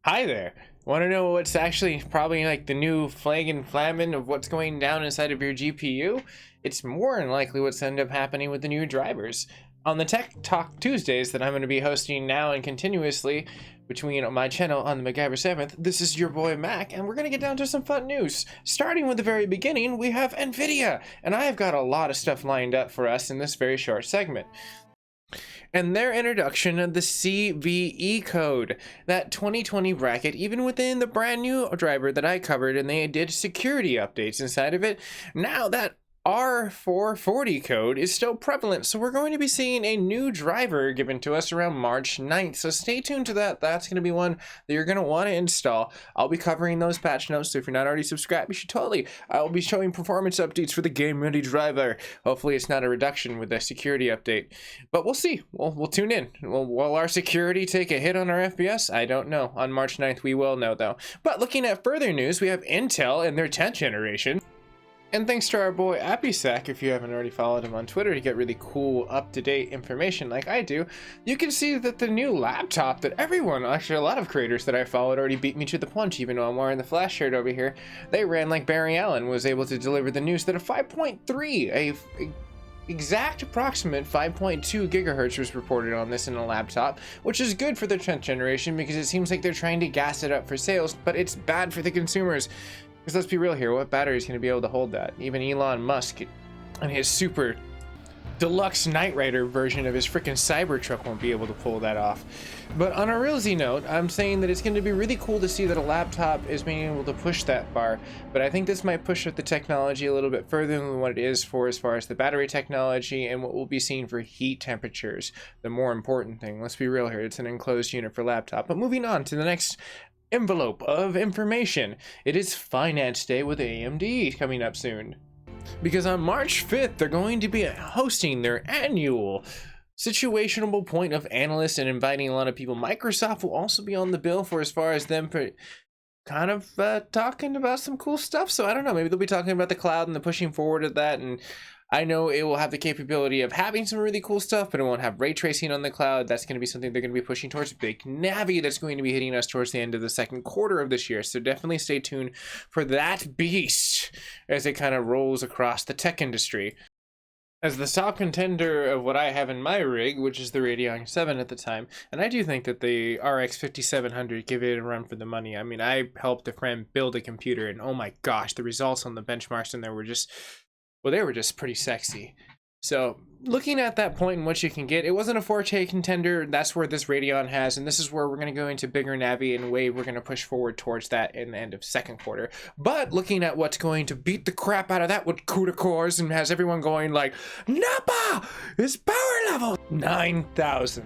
Hi there. Want to know what's actually probably like the new flag and flamming of what's going down inside of your GPU? It's more than likely what's end up happening with the new drivers. On the Tech Talk Tuesdays that I'm going to be hosting now and continuously between my channel on the MacGyver 7th, this is your boy Mac, and we're going to get down to some fun news. Starting with the very beginning, we have Nvidia, and I have got a lot of stuff lined up for us in this very short segment. And their introduction of the CVE code, that 2020 bracket, even within the brand new driver that I covered, and they did security updates inside of it. Now that R440 code is still prevalent, so we're going to be seeing a new driver given to us around March 9th, so stay tuned to that. That's going to be one that you're going to want to install. I'll be covering those patch notes, so if you're not already subscribed, you should totally. I'll be showing performance updates for the game ready driver. Hopefully it's not a reduction with the security update, but we'll see. We'll tune in. Will our security take a hit on our FPS? I don't know. On March 9th we will know though. But looking at further news, we have Intel and their 10th generation. And thanks to our boy AppySack, if you haven't already followed him on Twitter to get really cool, up-to-date information like I do, you can see that the new laptop that everyone, actually a lot of creators that I followed already beat me to the punch, even though I'm wearing the Flash shirt over here. They ran like Barry Allen was able to deliver the news that a 5.3, a exact approximate 5.2 gigahertz was reported on this in a laptop, which is good for the 10th generation because it seems like they're trying to gas it up for sales, but it's bad for the consumers. Because let's be real here, what battery is going to be able to hold that? Even Elon Musk and his super deluxe Knight Rider version of his freaking Cybertruck won't be able to pull that off. But on a realsy note, I'm saying that it's going to be really cool to see that a laptop is being able to push that bar. But I think this might push up the technology a little bit further than what it is for as far as the battery technology and what we'll be seeing for heat temperatures. The more important thing, let's be real here, it's an enclosed unit for laptop. But moving on to the next envelope of information. It is Finance Day with AMD coming up soon. Because on March 5th, they're going to be hosting their annual situational point of analysts and inviting a lot of people. Microsoft will also be on the bill for as far as them kind of talking about some cool stuff. So I don't know, maybe they'll be talking about the cloud and the pushing forward of that. And I know it will have the capability of having some really cool stuff, but it won't have ray tracing on the cloud. That's going to be something they're going to be pushing towards. Big Navi that's going to be hitting us towards the end of the second quarter of this year. So definitely stay tuned for that beast as it kind of rolls across the tech industry. As the top contender of what I have in my rig, which is the Radeon 7 at the time, and I do think that the RX 5700 give it a run for the money. I mean, I helped a friend build a computer, and oh my gosh, the results on the benchmarks in there were just, well, they were just pretty sexy. So looking at that point and what you can get, it wasn't a 4K contender. That's where this Radeon has, and this is where we're going to go into bigger Navi and wave. We're going to push forward towards that in the end of second quarter. But looking at what's going to beat the crap out of that with CUDA cores and has everyone going like, Napa is power level 9,000.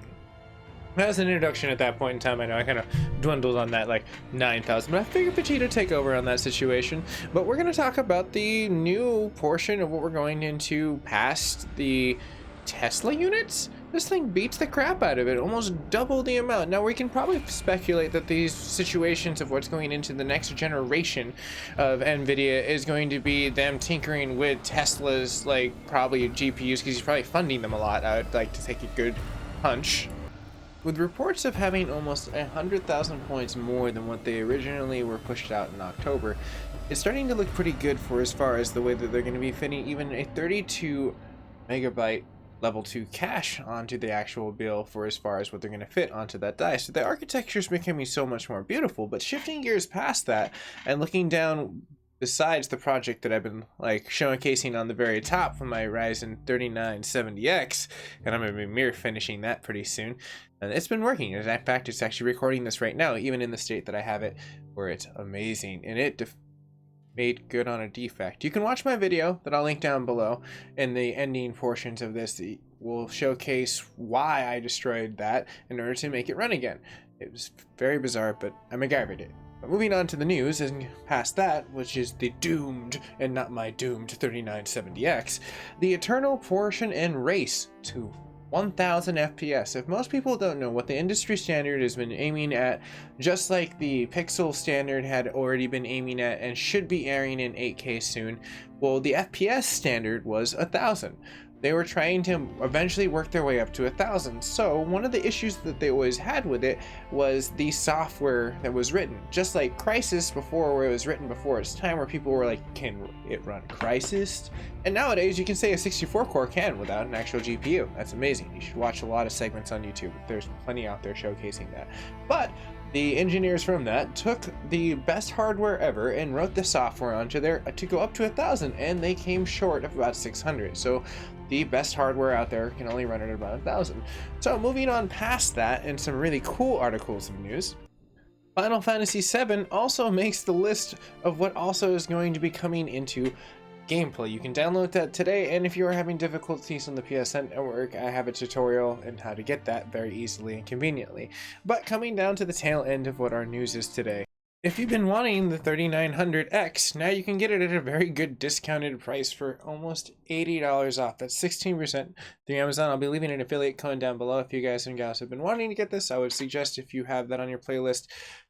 As an introduction at that point in time, I know I kind of dwindled on that like 9,000, but I figured Vegeta take over on that situation. But we're going to talk about the new portion of what we're going into past the Tesla units. This thing beats the crap out of it, almost double the amount. Now we can probably speculate that these situations of what's going into the next generation of Nvidia is going to be them tinkering with Tesla's like probably GPUs, because he's probably funding them a lot. I would like to take a good hunch. With reports of having almost 100,000 points more than what they originally were pushed out in October, it's starting to look pretty good for as far as the way that they're going to be fitting even a 32 megabyte level 2 cache onto the actual bill for as far as what they're going to fit onto that die. So the architecture is becoming so much more beautiful, but shifting gears past that and looking down besides the project that I've been like showcasing on the very top from my Ryzen 3970X, and I'm going to be mirror finishing that pretty soon. And it's been working. In fact, it's actually recording this right now, even in the state that I have it, where it's amazing. And it made good on a defect. You can watch my video that I'll link down below in the ending portions of this. That will showcase why I destroyed that in order to make it run again. It was very bizarre, but I MacGyvered it. But moving on to the news and past that, which is the doomed and not my doomed 3970X, the eternal portion and race to 1000 FPS. If most people don't know what the industry standard has been aiming at, just like the Pixel standard had already been aiming at and should be airing in 8K soon, well, the FPS standard was 1000. they were trying to eventually work their way up to 1,000. So one of the issues that they always had with it was the software that was written. Just like Crysis before, where it was written before its time, where people were like, can it run Crysis? And nowadays you can say a 64 core can without an actual GPU. That's amazing. You should watch a lot of segments on YouTube. There's plenty out there showcasing that. But the engineers from that took the best hardware ever and wrote the software onto there to go up to 1,000, and they came short of about 600. So the best hardware out there can only run at about 1,000. So moving on past that, and some really cool articles of news, Final Fantasy VII also makes the list of what also is going to be coming into gameplay. You can download that today, and if you are having difficulties on the PSN network, I have a tutorial on how to get that very easily and conveniently. But coming down to the tail end of what our news is today, if you've been wanting the 3900X, now you can get it at a very good discounted price for almost $80 off. That's 16% through Amazon. I'll be leaving an affiliate code down below if you guys and gals have been wanting to get this. I would suggest, if you have that on your playlist,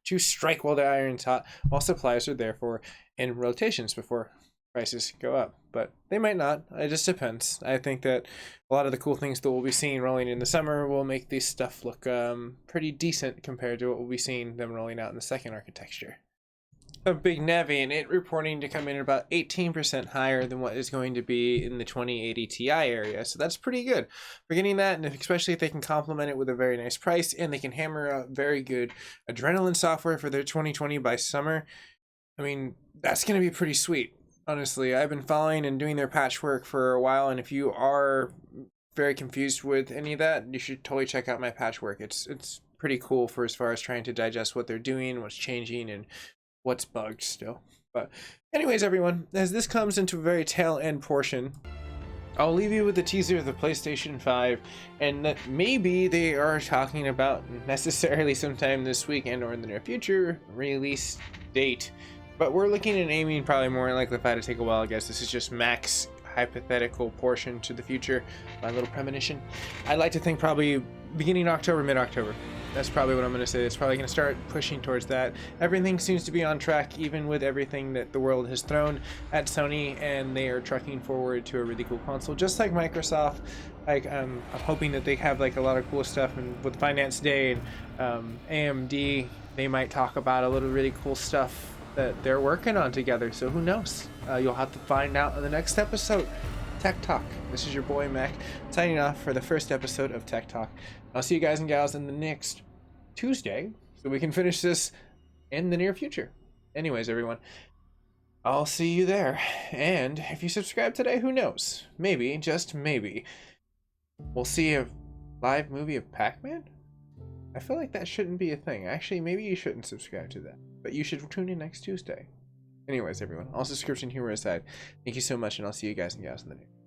to strike while the iron's hot, while supplies are therefore in rotations before prices go up. But they might not. It just depends. I think that a lot of the cool things that we'll be seeing rolling in the summer will make this stuff look pretty decent compared to what we'll be seeing them rolling out in the second architecture. A big Navi, and it reporting to come in about 18% higher than what is going to be in the 2080 Ti area. So that's pretty good for getting that, and especially if they can complement it with a very nice price, and they can hammer out very good Adrenaline software for their 2020 by summer. I mean, that's going to be pretty sweet. Honestly, I've been following and doing their patchwork for a while, and if you are very confused with any of that, you should totally check out my patchwork. It's pretty cool for as far as trying to digest what they're doing, what's changing, and what's bugged still. But anyways, everyone, as this comes into a very tail end portion, I'll leave you with the teaser of the PlayStation 5, and that maybe they are talking about necessarily sometime this week and or in the near future release date. But we're looking and aiming probably more likely, if I had to take a while, I guess this is just Mac's hypothetical portion to the future, my little premonition. I'd like to think probably beginning October, mid-October. That's probably what I'm going to say. It's probably going to start pushing towards that. Everything seems to be on track, even with everything that the world has thrown at Sony, and they are trucking forward to a really cool console, just like Microsoft. Like I'm hoping that they have like a lot of cool stuff, and with Finance Day and AMD, they might talk about a little really cool stuff that they're working on together. So who knows? You'll have to find out in the next episode. Tech Talk. This is your boy Mac signing off for the first episode of Tech Talk. I'll see you guys and gals in the next Tuesday, so we can finish this in the near future. Anyways, everyone, I'll see you there. And if you subscribe today, who knows? Maybe, just maybe, we'll see a live movie of Pac-Man? I feel like that shouldn't be a thing. Actually, maybe you shouldn't subscribe to that, but you should tune in next Tuesday. Anyways, everyone, all subscription humor aside, thank you so much, and I'll see you guys and gals in the next.